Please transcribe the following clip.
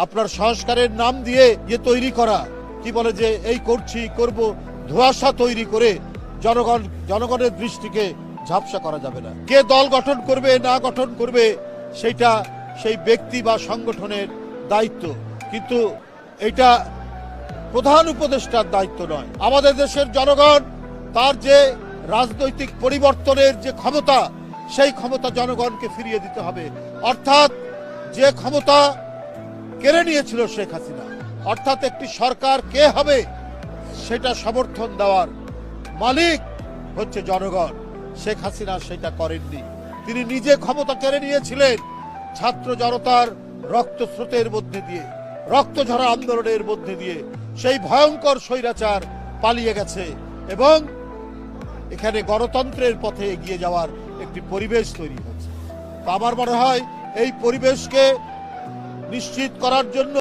আপনার সংস্কারের নাম দিয়ে যে তৈরি করা কি বলে যে এই করছি করব ধোঁয়াশা তৈরি করে জনগণের দৃষ্টিকে ঝাপসা করা যাবে না। কে দল গঠন করবে না গঠন করবে সেটা সেই ব্যক্তি বা সংগঠনের দায়িত্ব, কিন্তু এটা প্রধান উপদেষ্টার দায়িত্ব নয়। আমাদের দেশের জনগণ তার যে রাজনৈতিক পরিবর্তনের যে ক্ষমতা, সেই ক্ষমতা জনগণকে ফিরিয়ে দিতে হবে। অর্থাৎ যে ক্ষমতা কেড়ে নিয়েছিল শেখ হাসিনা, অর্থাৎ একটি সরকার কে হবে সেটা সমর্থন দেওয়ার মালিক হচ্ছে জনগণ। শেখ হাসিনা সেটা করেননি। তিনি নিজে ক্ষমতা কেড়ে নিয়েছিলেন ছাত্র জনতার রক্তস্রোতের মধ্যে দিয়ে, রক্তঝরা আন্দোলনের মধ্যে দিয়ে। সেই ভয়ঙ্কর স্বৈরাচার পালিয়ে গেছে এবং এখানে গণতন্ত্রের পথে এগিয়ে যাওয়ার একটি পরিবেশ তৈরি হয়েছে। তো আমার মনে হয় এই পরিবেশকে নিশ্চিত করার জন্য